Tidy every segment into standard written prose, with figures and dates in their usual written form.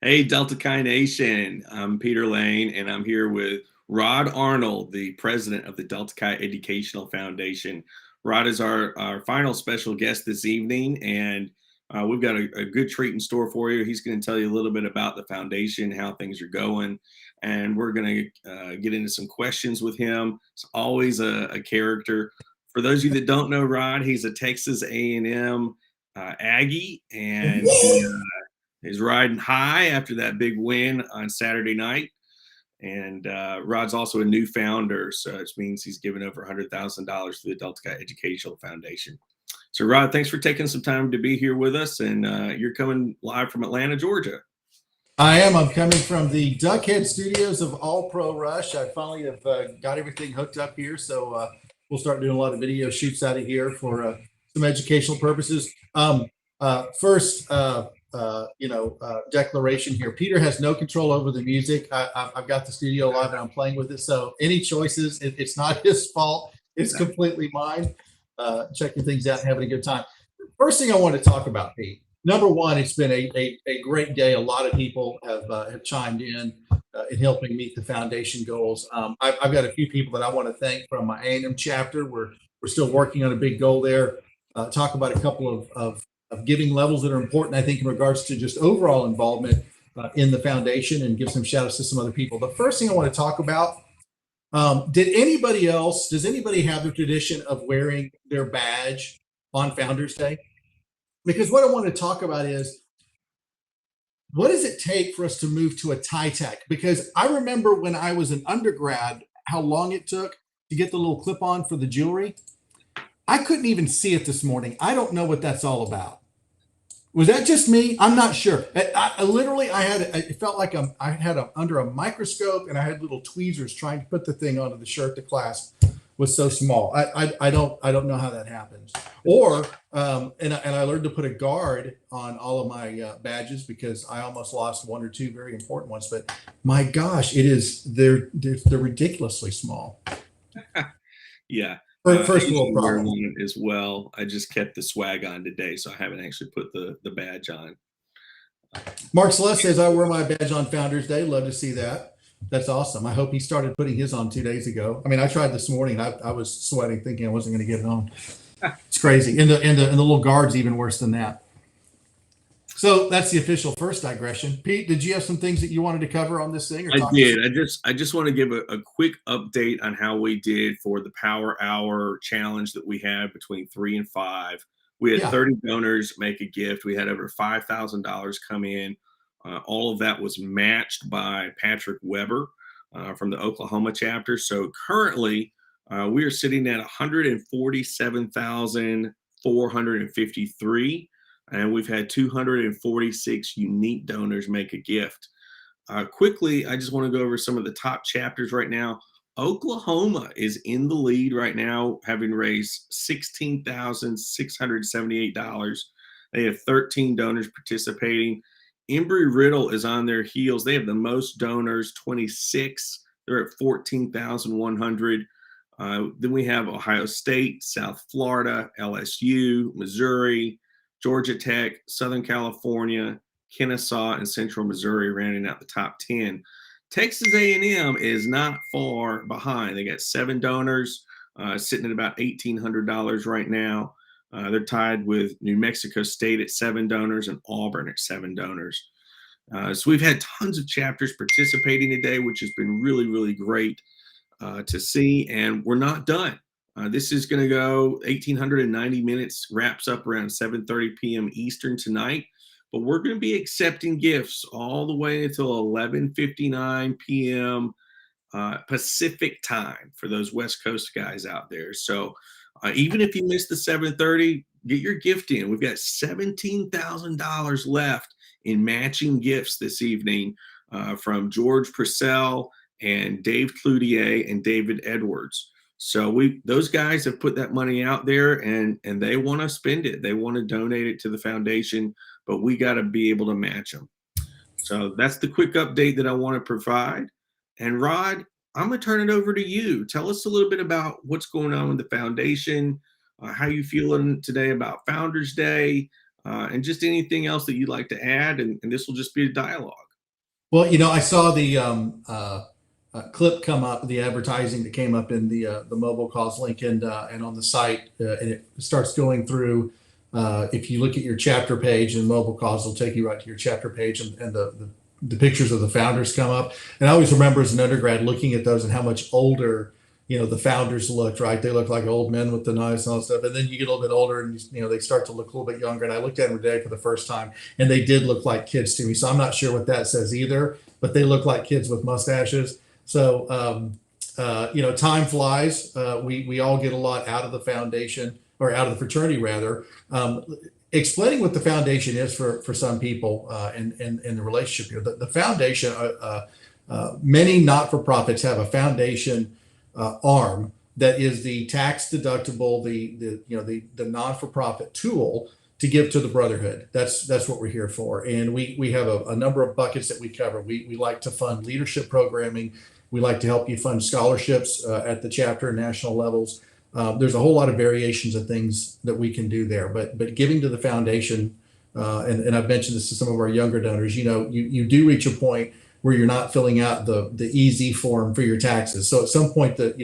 Hey, Delta Chi Nation. I'm Peter Lane, and I'm here with Rod Arnold, the president of the Delta Chi Educational Foundation. Rod is our final special guest this evening, and we've got a good treat in store for you. He's going to tell you a little bit about the foundation, how things are going, and we're going to get into some questions with him. It's always a character. For those of you that don't know Rod, he's a Texas A&M Aggie, and he's riding high after that big win on Saturday night. And Rod's also a new founder, so it means he's given over $100,000 to the Delta Chi Educational Foundation. So, Rod, thanks for taking some time to be here with us. And you're coming live from Atlanta, Georgia. I am. I'm coming from the Duckhead Studios of All Pro Rush. I finally have got everything hooked up here, so we'll start doing a lot of video shoots out of here for some educational purposes. First, declaration here. Peter has no control over the music. I've got the studio live and I'm playing with it. So any choices, it's not his fault. It's completely mine. Checking things out and having a good time. First thing I want to talk about, Pete. Number one, it's been a great day. A lot of people have chimed in helping meet the foundation goals. I've got a few people that I want to thank from my A&M chapter. We're still working on a big goal there. Talk about a couple of giving levels that are important, I think, in regards to just overall involvement in the foundation, and give some shout outs to some other people. The first thing I want to talk about, does anybody have the tradition of wearing their badge on Founders Day? Because what I want to talk about is, what does it take for us to move to a tie tack? Because I remember when I was an undergrad, how long it took to get the little clip on for the jewelry. I couldn't even see it this morning. I don't know what that's all about. Was that just me? I'm not sure. It felt like I had under a microscope, and I had little tweezers trying to put the thing onto the shirt. The clasp was so small. I don't know how that happens. Or and I learned to put a guard on all of my badges, because I almost lost one or two very important ones. But my gosh, they're ridiculously small. Yeah. First world problem. One as well. I just kept the swag on today, so I haven't actually put the badge on. Mark Celeste says, I wear my badge on Founders Day. Love to see that. That's awesome. I hope he started putting his on 2 days ago. I mean, I tried this morning. I was sweating, thinking I wasn't going to get it on. It's crazy. And the little guard's even worse than that. So that's the official first digression. Pete, did you have some things that you wanted to cover on this thing? I did. I just want to give a quick update on how we did for the Power Hour challenge that we had between 3 and 5. We had 30 donors make a gift. We had over $5,000 come in. All of that was matched by Patrick Weber from the Oklahoma chapter. So currently, we are sitting at 147,453, and we've had 246 unique donors make a gift. Quickly, I just want to go over some of the top chapters right now. Oklahoma is in the lead right now, having raised $16,678. They have 13 donors participating. Embry-Riddle is on their heels. They have the most donors, 26. They're at 14,100. Then we have Ohio State, South Florida, LSU, Missouri, Georgia Tech, Southern California, Kennesaw, and Central Missouri rounding out the top 10. Texas A&M is not far behind. They got 7 donors, sitting at about $1,800 right now. They're tied with New Mexico State at 7 donors and Auburn at 7 donors. So we've had tons of chapters participating today, which has been really, really great to see. And we're not done. This is going to go 1,890 minutes, wraps up around 7:30 p.m. Eastern tonight. But we're going to be accepting gifts all the way until 11:59 p.m. Pacific time for those West Coast guys out there. So even if you missed the 7:30, get your gift in. We've got $17,000 left in matching gifts this evening from George Purcell and Dave Cloutier and David Edwards. So those guys have put that money out there, and they want to spend it. They want to donate it to the foundation, but we got to be able to match them. So that's the quick update that I want to provide. And Rod, I'm going to turn it over to you. Tell us a little bit about what's going on with the foundation, how you feeling today about Founders Day, and just anything else that you'd like to add. And this will just be a dialogue. Well, I saw the clip come up, the advertising that came up in the mobile calls link and on the site, and it starts going through. If you look at your chapter page and mobile calls, will take you right to your chapter page, and the pictures of the founders come up. And I always remember as an undergrad looking at those and how much older the founders looked. Right, they look like old men with the knives and all that stuff. And then you get a little bit older, and they start to look a little bit younger. And I looked at them today for the first time, and they did look like kids to me. So I'm not sure what that says either, but they look like kids with mustaches. So, time flies. We all get a lot out of the foundation, or out of the fraternity rather. Explaining what the foundation is for some people, and the relationship here. The foundation, many not-for-profits have a foundation arm that is the tax deductible, the non-for-profit tool to give to the brotherhood. That's what we're here for. And we have a number of buckets that we cover. We like to fund leadership programming. We like to help you fund scholarships at the chapter and national levels. There's a whole lot of variations of things that we can do there, but giving to the foundation, and I've mentioned this to some of our younger donors, you do reach a point where you're not filling out the easy form for your taxes. So at some point that,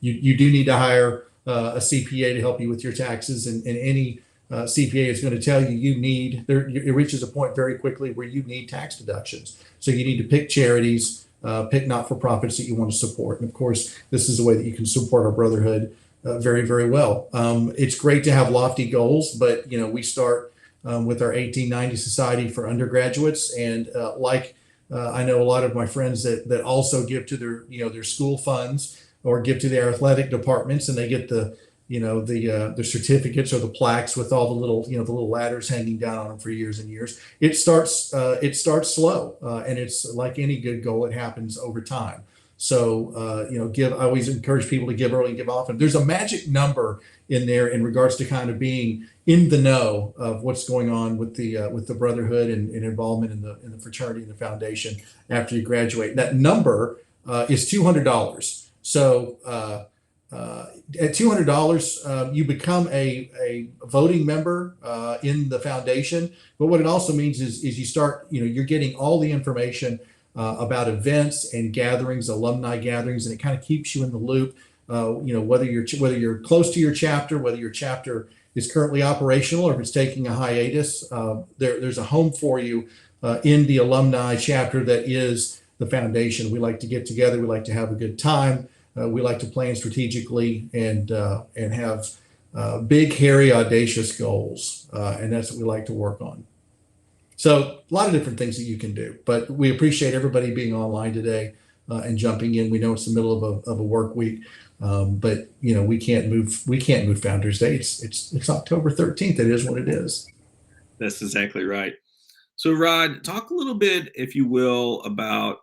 you do need to hire a CPA to help you with your taxes, and any CPA is going to tell you it reaches a point very quickly where you need tax deductions. So you need to pick charities, pick not-for-profits that you want to support. And of course, this is a way that you can support our brotherhood very, very well. It's great to have lofty goals, but we start with our 1890 Society for undergraduates, and I know a lot of my friends that also give to their school funds or give to their athletic departments, and they get the certificates or the plaques with all the little ladders hanging down on them for years and years. It starts slow, and it's like any good goal, it happens over time. So I always encourage people to give early and give often. There's a magic number in there in regards to kind of being in the know of what's going on with the brotherhood and involvement in the fraternity and the foundation after you graduate. That number is $200. So at $200, you become a voting member in the foundation. But what it also means is you start, you're getting all the information about events and gatherings, alumni gatherings, and it kind of keeps you in the loop. Whether you're close to your chapter, whether your chapter is currently operational or if it's taking a hiatus, there's a home for you in the alumni chapter that is the foundation. We like to get together. We like to have a good time. We like to plan strategically and have big, hairy, audacious goals, and that's what we like to work on. So a lot of different things that you can do, but we appreciate everybody being online today and jumping in. We know it's the middle of a work week, but we can't move Founders Day. It's October 13th. It is what it is. That's exactly right. So Rod, talk a little bit, if you will, about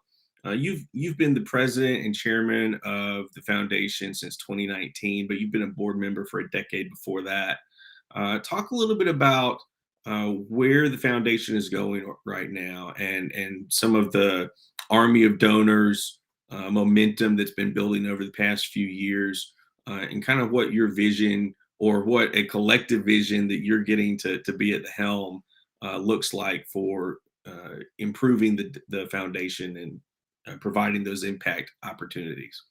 you've been the president and chairman of the foundation since 2019, but you've been a board member for a decade before that. Talk a little bit about where the foundation is going right now, and some of the army of donors momentum that's been building over the past few years, and kind of what your vision, or what a collective vision that you're getting to be at the helm looks like for improving the foundation and providing those impact opportunities.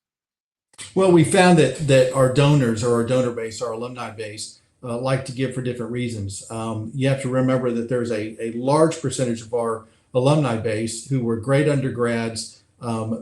Well, we found that our donors, or our donor base, our alumni base, like to give for different reasons. You have to remember that there's a large percentage of our alumni base who were great undergrads,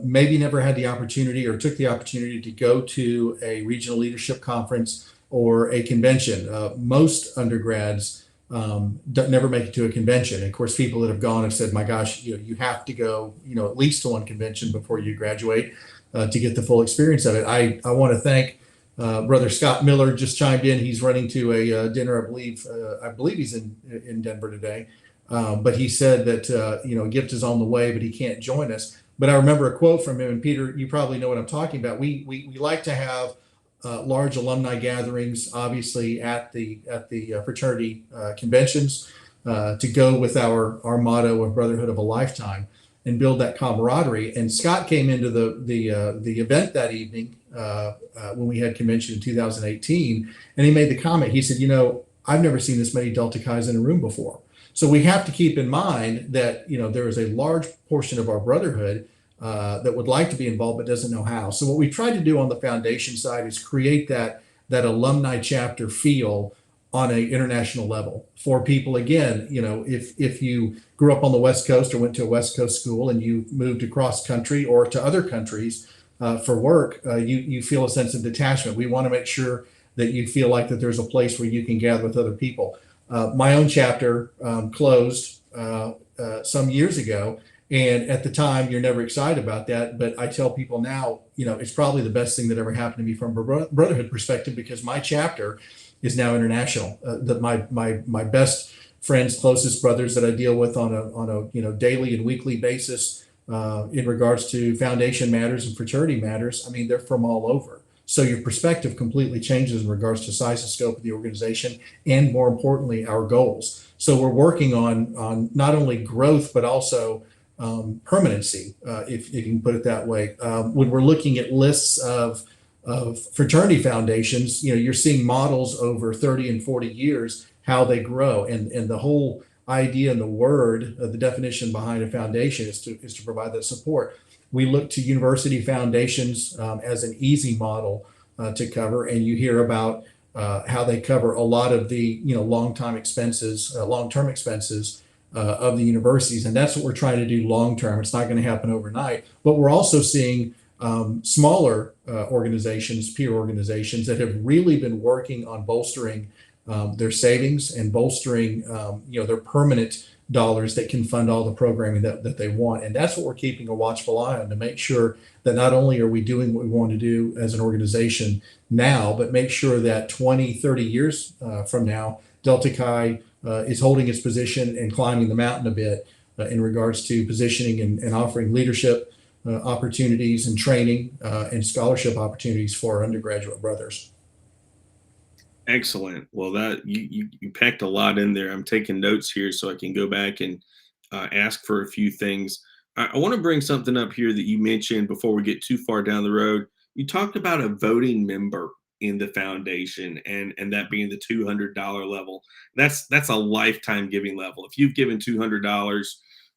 maybe never had the opportunity or took the opportunity to go to a regional leadership conference or a convention. Most undergrads never make it to a convention. And of course, people that have gone have said, my gosh, you have to go, at least to one convention before you graduate to get the full experience of it. I want to thank Brother Scott Miller. Just chimed in. He's running to a dinner, I believe he's in Denver today. But he said that a gift is on the way, but he can't join us. But I remember a quote from him, and Peter, you probably know what I'm talking about. We like to have large alumni gatherings, obviously at the fraternity conventions, to go with our motto of Brotherhood of a Lifetime, and build that camaraderie. And Scott came into the event that evening when we had convention in 2018, and he made the comment. He said, "I've never seen this many Delta Chi's in a room before." So we have to keep in mind that, there is a large portion of our brotherhood that would like to be involved but doesn't know how. So what we try to do on the foundation side is create that alumni chapter feel on an international level for people. Again, if you grew up on the West Coast or went to a West Coast school and you moved across country or to other countries for work, you feel a sense of detachment. We want to make sure that you feel like that there's a place where you can gather with other people. My own chapter closed some years ago, and at the time, you're never excited about that. But I tell people now, it's probably the best thing that ever happened to me from a brotherhood perspective, because my chapter is now international. My best friends, closest brothers that I deal with on a daily and weekly basis in regards to foundation matters and fraternity matters. I mean, they're from all over. So your perspective completely changes in regards to size and scope of the organization, and more importantly, our goals. So we're working on not only growth but also permanency, if you can put it that way. When we're looking at lists of fraternity foundations, you're seeing models over 30 and 40 years, how they grow, and the whole idea and the word, the definition behind a foundation is to provide that support. We look to university foundations as an easy model to cover, and you hear about how they cover a lot of the long-term expenses of the universities, and that's what we're trying to do long term. It's not going to happen overnight, but we're also seeing smaller organizations, peer organizations, that have really been working on bolstering their savings and bolstering their permanent dollars that can fund all the programming that they want. And that's what we're keeping a watchful eye on, to make sure that not only are we doing what we want to do as an organization now, but make sure that 20, 30 years from now, Delta Chi is holding its position and climbing the mountain a bit in regards to positioning and offering leadership opportunities and training and scholarship opportunities for our undergraduate brothers. Excellent. Well, that you packed a lot in there. I'm taking notes here so I can go back and ask for a few things. I want to bring something up here that you mentioned before we get too far down the road. You talked about a voting member in the foundation, and that being the $200 level. That's a lifetime giving level. If you've given $200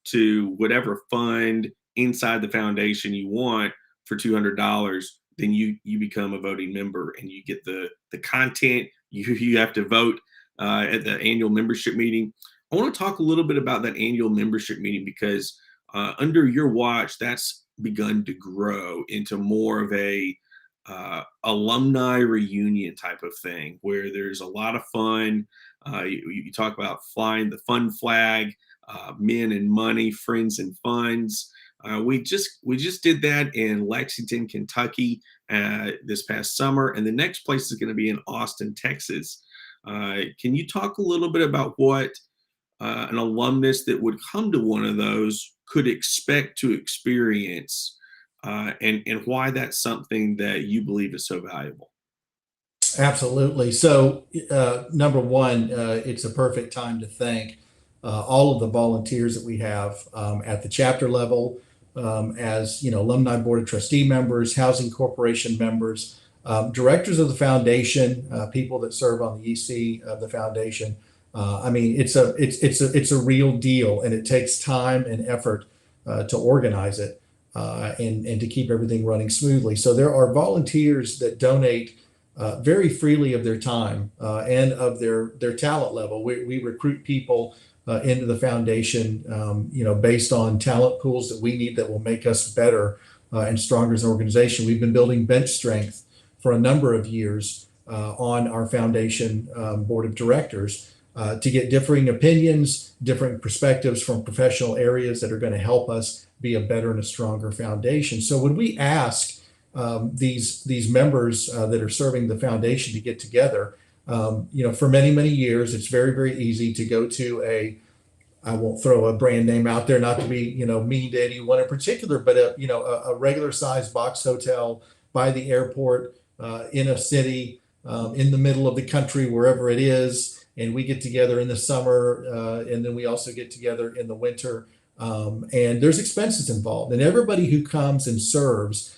to whatever fund inside the foundation you want for $200, then you become a voting member, and you get the content. You have to vote at the annual membership meeting. I want to talk a little bit about that annual membership meeting, because under your watch, that's begun to grow into more of a alumni reunion type of thing, where there's a lot of fun. You talk about flying the fun flag, men and money, friends and funds. We just did that in Lexington, Kentucky this past summer, and the next place is going to be in Austin, Texas. Can you talk a little bit about what an alumnus that would come to one of those could expect to experience, and why that's something that you believe is so valuable? Absolutely. So, number one, it's a perfect time to thank all of the volunteers that we have at the chapter level, as alumni board of trustee members, housing corporation members, directors of the foundation, people that serve on the EC of the foundation. I mean, it's a real deal, and it takes time and effort to organize it and to keep everything running smoothly. So there are volunteers that donate very freely of their time and of their talent level. We recruit people into the foundation, based on talent pools that we need that will make us better and stronger as an organization. We've been building bench strength for a number of years on our foundation board of directors to get differing opinions, different perspectives from professional areas that are going to help us be a better and a stronger foundation. So when we ask these members that are serving the foundation to get together, for many, many years, it's very, very easy to go to I won't throw a brand name out there, not to be, mean to anyone in particular, but a regular sized box hotel by the airport in a city in the middle of the country, wherever it is. And we get together in the summer, and then we also get together in the winter. And there's expenses involved, and everybody who comes and serves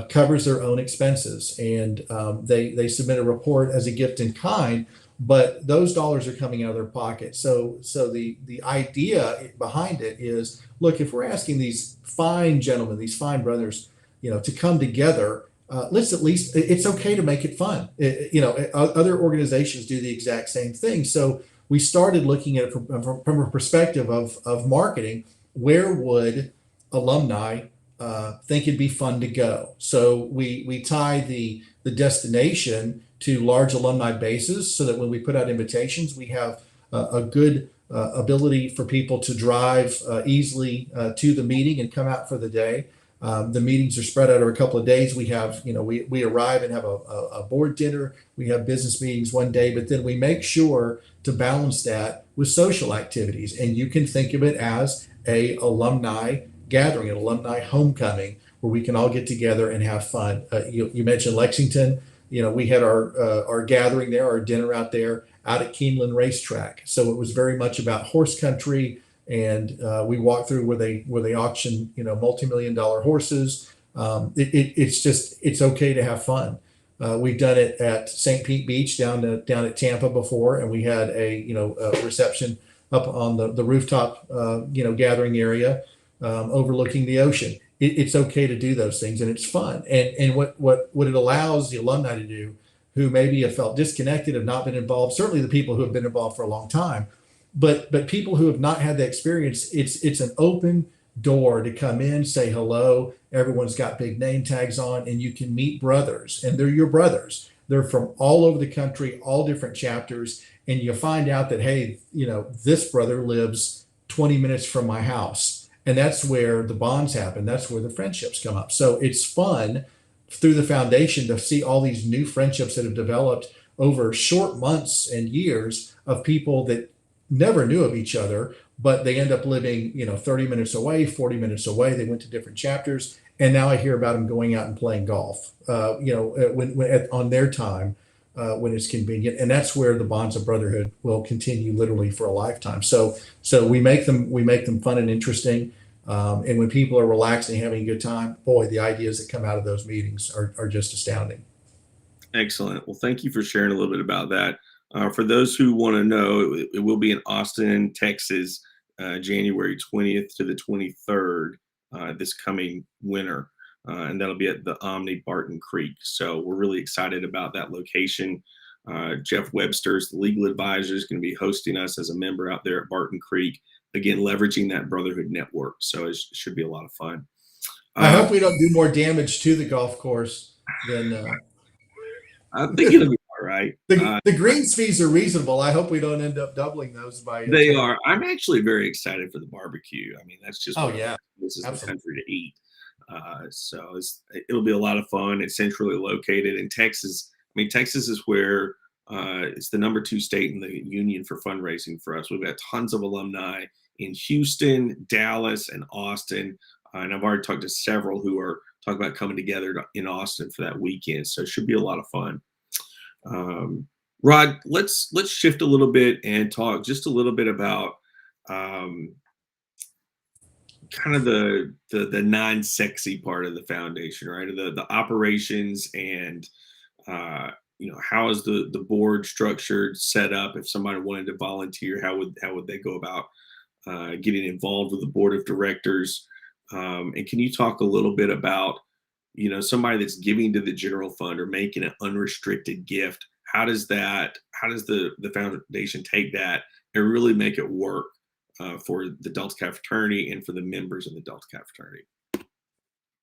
covers their own expenses, and they submit a report as a gift in kind. but those dollars are coming out of their pocket. So the idea behind it is, look, if we're asking these fine gentlemen, these fine brothers, to come together, let's at least, it's okay to make it fun. Other organizations do the exact same thing. So we started looking at it from a perspective of marketing. Where would alumni think it'd be fun to go? So we tie the destination to large alumni bases, so that when we put out invitations, we have a good ability for people to drive easily to the meeting and come out for the day. The meetings are spread out over a couple of days. We have, we arrive and have a board dinner. We have business meetings one day, but then we make sure to balance that with social activities. And you can think of it as a alumni gathering, an alumni homecoming, where we can all get together and have fun. You mentioned Lexington. We had our gathering there, our dinner out there, out at Keeneland Racetrack. So it was very much about horse country, and we walked through where they auction, multi-million-dollar horses. It's okay to have fun. We've done it at St. Pete Beach down at Tampa before, and we had a reception up on the rooftop, gathering area overlooking the ocean. It's okay to do those things, and it's fun. And what it allows the alumni to do, who maybe have felt disconnected, have not been involved, certainly the people who have been involved for a long time, but people who have not had the experience, it's an open door to come in, say hello. Everyone's got big name tags on, and you can meet brothers, and they're your brothers. They're from all over the country, all different chapters, and you find out that, hey, this brother lives 20 minutes from my house. And that's where the bonds happen. That's where the friendships come up. So it's fun through the foundation to see all these new friendships that have developed over short months and years of people that never knew of each other, but they end up living, 30 minutes away, 40 minutes away. They went to different chapters. And now I hear about them going out and playing golf, on their time, when it's convenient. And that's where the bonds of brotherhood will continue literally for a lifetime. So we make them fun and interesting. And when people are relaxing, having a good time, boy, the ideas that come out of those meetings are just astounding. Excellent. Well, thank you for sharing a little bit about that. For those who want to know, it will be in Austin, Texas, January 20th to the 23rd, this coming winter. And that'll be at the Omni Barton Creek. So we're really excited about that location. Jeff Webster's the legal advisor is going to be hosting us as a member out there at Barton Creek. Again, leveraging that brotherhood network. So it should be a lot of fun. I hope we don't do more damage to the golf course than. I think it'll be all right. The greens fees are reasonable. I hope we don't end up doubling those by. They are. I'm actually very excited for the barbecue. I mean, that's just. Yeah. This is the country to eat. So it'll be a lot of fun. It's centrally located in Texas. I mean, Texas is where it's the number 2 state in the union for fundraising for us. We've got tons of alumni in Houston, Dallas, and Austin. And I've already talked to several who are talking about coming together in Austin for that weekend. So it should be a lot of fun. Rod, let's shift a little bit and talk just a little bit about kind of the non-sexy part of the foundation, right? The operations and how is the board structured, set up? If somebody wanted to volunteer, how would they go about getting involved with the board of directors? And can you talk a little bit about somebody that's giving to the general fund or making an unrestricted gift? How does the foundation take that and really make it work for the Delta Chi fraternity and for the members of the Delta Chi fraternity?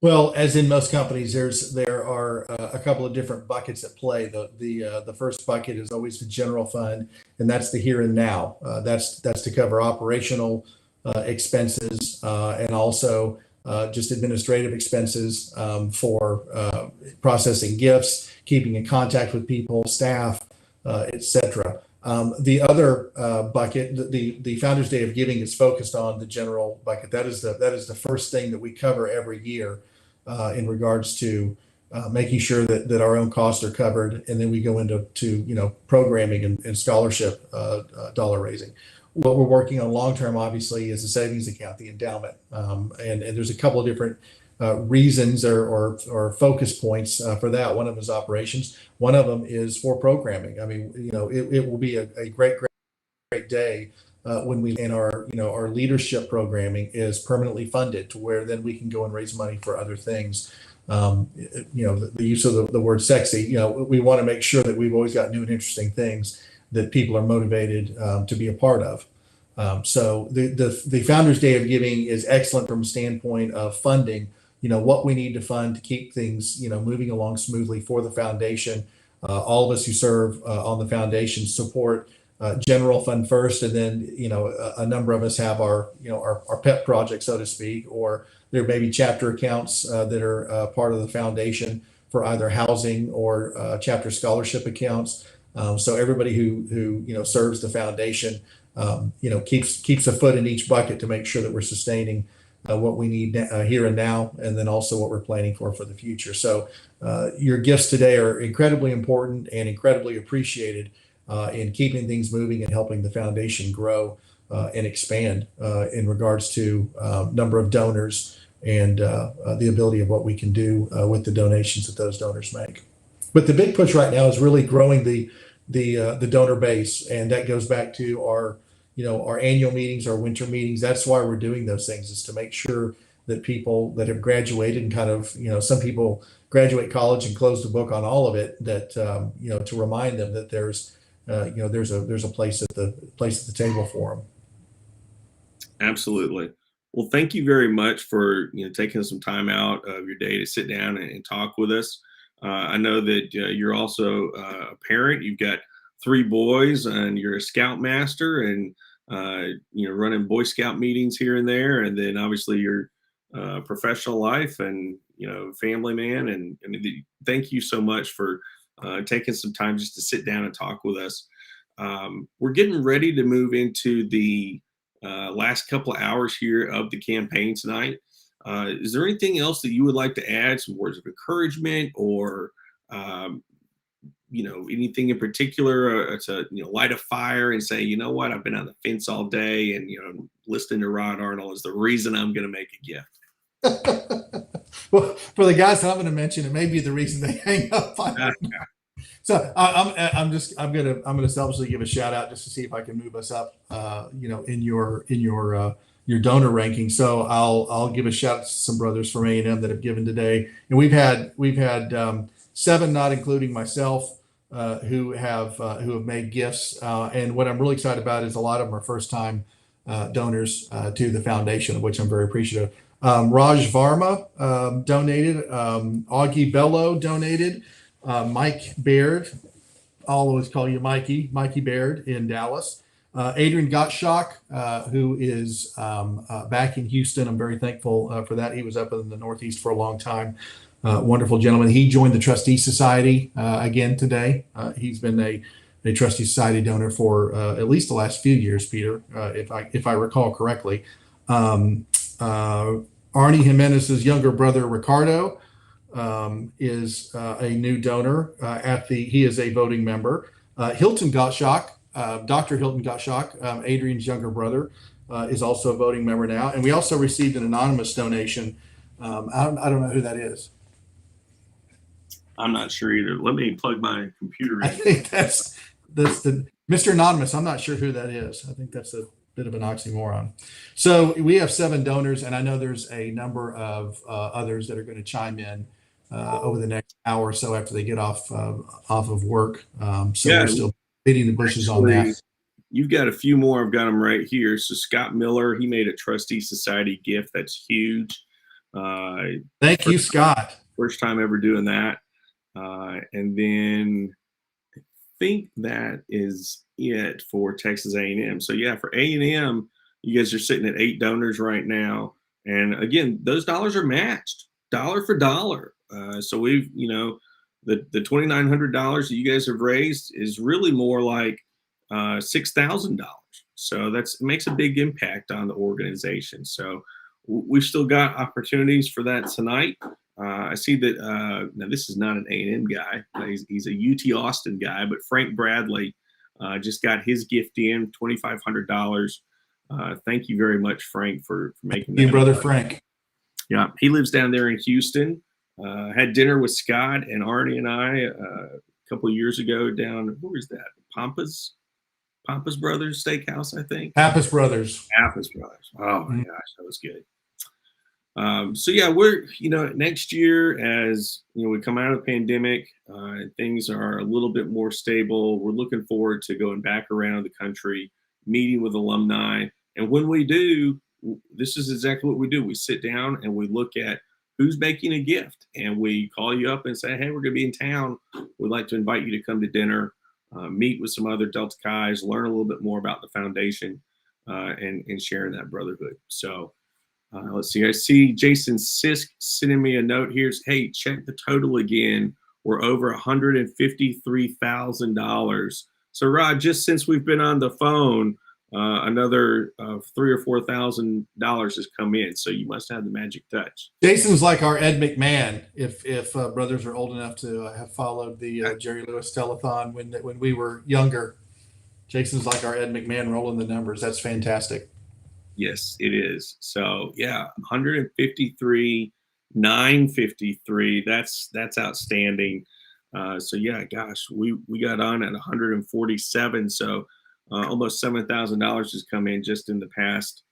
Well, as in most companies, there are a couple of different buckets at play. The first bucket is always the general fund, and that's the here and now. That's to cover operational expenses and also just administrative expenses for processing gifts, keeping in contact with people, staff, etc. The other bucket, the Founders Day of Giving, is focused on the general bucket. That is the first thing that we cover every year in regards to making sure that our own costs are covered, and then we go into programming and scholarship dollar raising. What we're working on long term, obviously, is the savings account, the endowment, and there's a couple of different reasons or focus points for that. One of them is operations. One of them is for programming. I mean, it will be a great day when we and our leadership programming is permanently funded to where then we can go and raise money for other things. The use of the word sexy. We want to make sure that we've always got new and interesting things that people are motivated to be a part of. So the Founders Day of Giving is excellent from a standpoint of funding. What we need to fund to keep things moving along smoothly for the foundation. All of us who serve on the foundation support general fund first, and then a number of us have our pet project, so to speak, or there may be chapter accounts that are part of the foundation for either housing or chapter scholarship accounts. So everybody who serves the foundation keeps a foot in each bucket to make sure that we're sustaining what we need here and now, and then also what we're planning for the future. So your gifts today are incredibly important and incredibly appreciated in keeping things moving and helping the foundation grow and expand in regards to number of donors and the ability of what we can do with the donations that those donors make. But the big push right now is really growing the donor base, and that goes back to our annual meetings, our winter meetings. That's why we're doing those things, is to make sure that people that have graduated and kind of some people graduate college and close the book on all of it, that to remind them that there's a place at the table for them. Absolutely. Well, thank you very much for taking some time out of your day to sit down and talk with us. I know that you're also a parent. You've got 3 boys, and you're a scoutmaster, and running Boy Scout meetings here and there, and then obviously your professional life and family man. And thank you so much for taking some time just to sit down and talk with us. We're getting ready to move into the last couple of hours here of the campaign tonight. Is there anything else that you would like to add? Some words of encouragement, or anything in particular to light a fire and say, what, I've been on the fence all day, and listening to Rod Arnold is the reason I'm going to make a gift. Well, for the guys that I'm going to mention, it may be the reason they hang up on me. So I'm going to selfishly give a shout out just to see if I can move us up, in your donor ranking. So I'll give a shout out to some brothers from A&M that have given today, and we've had 7, not including myself, who have made gifts. And what I'm really excited about is a lot of them are first time donors to the foundation, of which I'm very appreciative. Raj Varma donated. Augie Bello donated. Mike Baird, I'll always call you Mikey Baird in Dallas. Adrian Gottschalk, who is back in Houston. I'm very thankful for that. He was up in the Northeast for a long time. Wonderful gentleman. He joined the Trustee Society again today. He's been a Trustee Society donor for at least the last few years, Peter, if I recall correctly. Arnie Jimenez's younger brother, Ricardo, is a new donor. He is a voting member. Hilton Gottschalk, Dr. Hilton Gottschalk, Adrian's younger brother, is also a voting member now. And we also received an anonymous donation. I don't know who that is. I'm not sure either. Let me plug my computer in. I think that's the Mr. Anonymous. I'm not sure who that is. I think that's a bit of an oxymoron. So we have 7 donors, and I know there's a number of others that are going to chime in over the next hour or so after they get off of work. We're still beating the bushes on that. You've got a few more. I've got them right here. So Scott Miller, he made a Trustee Society gift. That's huge. Thank you, Scott. First time ever doing that. And then I think that is it for Texas A&M. So yeah, for A&M, you guys are sitting at 8 donors right now. And again, those dollars are matched dollar for dollar. So we've, the $2,900 that you guys have raised is really more like $6,000. So it makes a big impact on the organization. So we've still got opportunities for that tonight. I see that now this is not an A&M guy. He's a UT Austin guy, but Frank Bradley just got his gift in, $2,500. Thank you very much, Frank, for making that. You, brother Frank. Yeah, he lives down there in Houston. Had dinner with Scott and Arnie and I a couple of years ago down. Where is that? Pampas Brothers Steakhouse, I think. Pappas Brothers. Pappas Brothers. Oh my gosh, that was good. So yeah, we're next year, as we come out of the pandemic, things are a little bit more stable. We're looking forward to going back around the country, meeting with alumni, and when we do, this is exactly what we do. We sit down and we look at who's making a gift, and we call you up and say, hey, we're going to be in town. We'd like to invite you to come to dinner, meet with some other Delta Chi's, learn a little bit more about the foundation, and sharing that brotherhood. So. Let's see. I see Jason Sisk sending me a note here. Hey, check the total again. We're over $153,000. So, Rod, just since we've been on the phone, another $3,000 or $4,000 has come in. So you must have the magic touch. Jason's like our Ed McMahon. If brothers are old enough to have followed the Jerry Lewis telethon when we were younger, Jason's like our Ed McMahon rolling the numbers. That's fantastic. Yes, it is. So yeah, 153,953. That's outstanding. So yeah, gosh, we got on at 147. So almost $7,000 has come in just in the past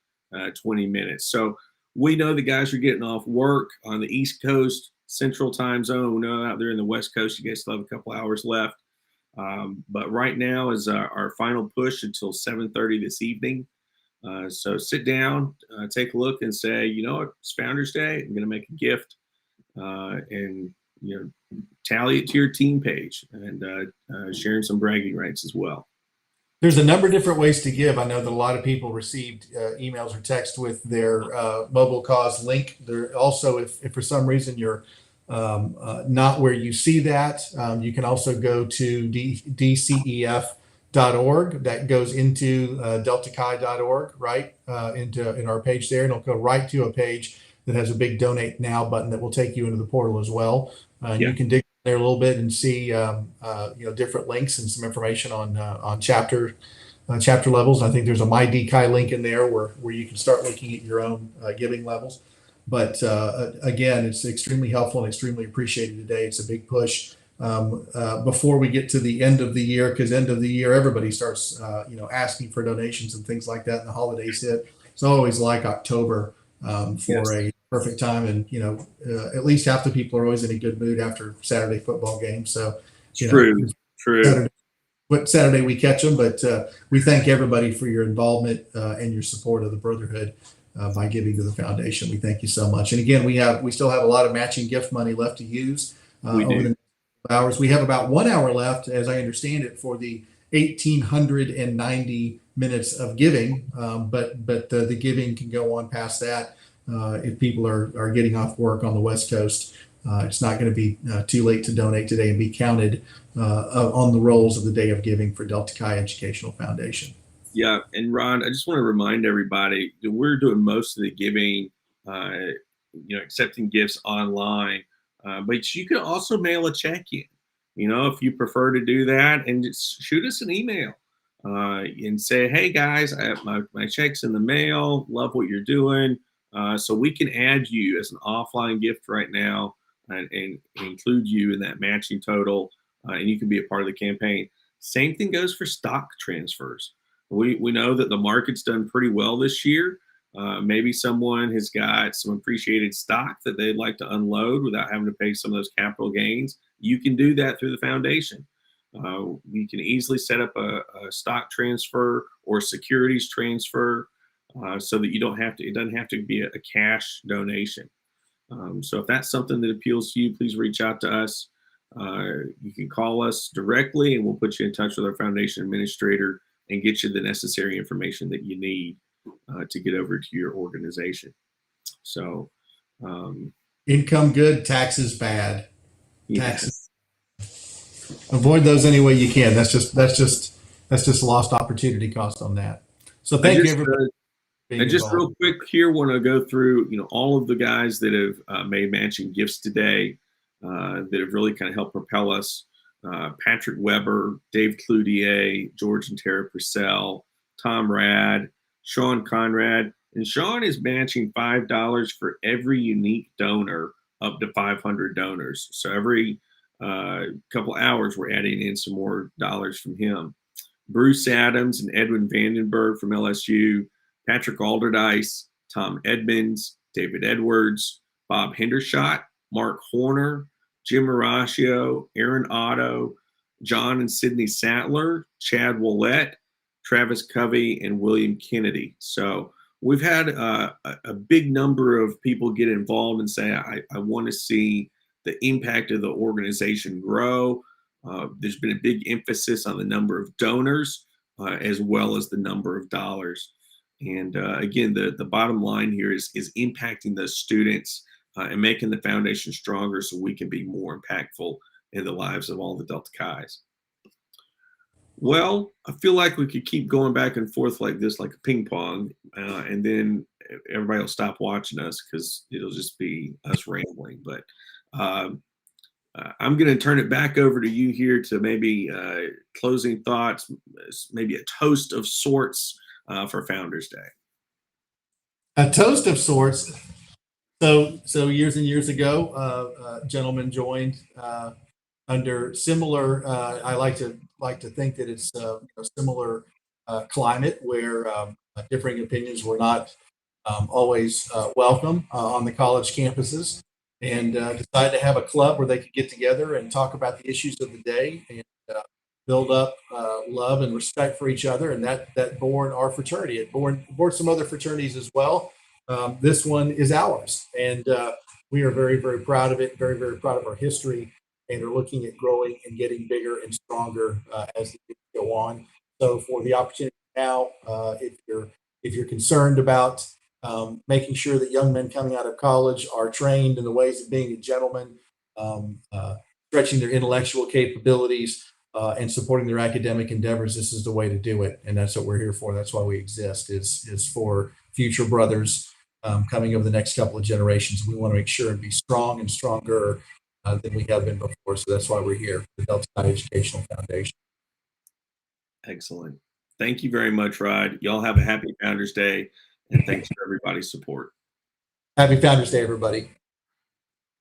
20 minutes. So we know the guys are getting off work on the East Coast, Central Time Zone. We know out there in the West Coast, you guys still have a couple hours left. But right now is our final push until 7:30 this evening. So sit down, take a look, and say, it's Founders Day. I'm going to make a gift, and tally it to your team page, and sharing some bragging rights as well. There's a number of different ways to give. I know that a lot of people received emails or text with their mobile cause link. There also, if for some reason you're not where you see that, you can also go to DCEF.org. That goes into deltachi.org, right? In our page there, and it'll go right to a page that has a big donate now button that will take you into the portal as well. You can dig there a little bit and see different links and some information on chapter levels. I think there's a My DCI link in there where you can start looking at your own giving levels. But again, it's extremely helpful and extremely appreciated today. It's a big push. Before we get to the end of the year, because end of the year everybody starts asking for donations and things like that, and the holidays hit. It's always like October for a perfect time, and at least half the people are always in a good mood after Saturday football games. So true. Saturday we catch them, but we thank everybody for your involvement and your support of the Brotherhood by giving to the foundation. We thank you so much. And again, we still have a lot of matching gift money left to use over the next hours. We have about 1 hour left, as I understand it, for the 1,890 minutes of giving. But the giving can go on past that if people are getting off work on the West Coast. It's not going to be too late to donate today and be counted on the rolls of the day of giving for Delta Chi Educational Foundation. Yeah, and Ron, I just want to remind everybody that we're doing most of the giving, accepting gifts online. But you can also mail a check in, if you prefer to do that, and just shoot us an email and say, hey guys, I have my check's in the mail. Love what you're doing. So we can add you as an offline gift right now and include you in that matching total, and you can be a part of the campaign. Same thing goes for stock transfers. We know that the market's done pretty well this year. Maybe someone has got some appreciated stock that they'd like to unload without having to pay some of those capital gains. You can do that through the foundation. You can easily set up a stock transfer or securities transfer so that it doesn't have to be a cash donation. So if that's something that appeals to you, please reach out to us. You can call us directly and we'll put you in touch with our foundation administrator and get you the necessary information that you need to get over to your organization. So income good, taxes bad. Taxes. Avoid those any way you can. That's just lost opportunity cost on that. So thank you everybody. And just real quick here, want to go through all of the guys that have made matching gifts today that have really kind of helped propel us. Patrick Weber, Dave Cloutier, George and Tara Purcell, Tom Rad, Sean Conrad, And Sean is matching $5 for every unique donor up to 500 donors. So every couple hours, we're adding in some more dollars from him. Bruce Adams and Edwin Vandenberg from LSU, Patrick Alderdice, Tom Edmonds, David Edwards, Bob Hendershot, Mark Horner, Jim Maraccio, Aaron Otto, John and Sydney Sattler, Chad Willett, Travis Covey, and William Kennedy. So we've had a big number of people get involved and say, I want to see the impact of the organization grow. There's been a big emphasis on the number of donors as well as the number of dollars. And again, the bottom line here is impacting those students and making the foundation stronger so we can be more impactful in the lives of all the Delta Chi's. Well, I feel like we could keep going back and forth like this, like a ping pong, and then everybody will stop watching us because it'll just be us rambling. But I'm going to turn it back over to you here to maybe closing thoughts, maybe a toast of sorts for Founders Day. A toast of sorts. So years and years ago, a gentleman joined under similar. I like to think that it's a similar climate where differing opinions were not always welcome on the college campuses, and decided to have a club where they could get together and talk about the issues of the day and build up love and respect for each other. And that born our fraternity. It born some other fraternities as well. This one is ours, and we are very, very proud of it. Very, very proud of our history, and are looking at growing and getting bigger and stronger as the years go on. So, for the opportunity now, if you're concerned about making sure that young men coming out of college are trained in the ways of being a gentleman, stretching their intellectual capabilities, and supporting their academic endeavors, this is the way to do it, and that's what we're here for. That's why we exist. Is for future brothers coming over the next couple of generations. We want to make sure and be strong and stronger than we have been before. So that's why we're here, the Delta Chi Educational Foundation. Excellent. Thank you very much, Rod. Y'all have a happy Founders Day, and thanks for everybody's support. Happy Founders Day, everybody.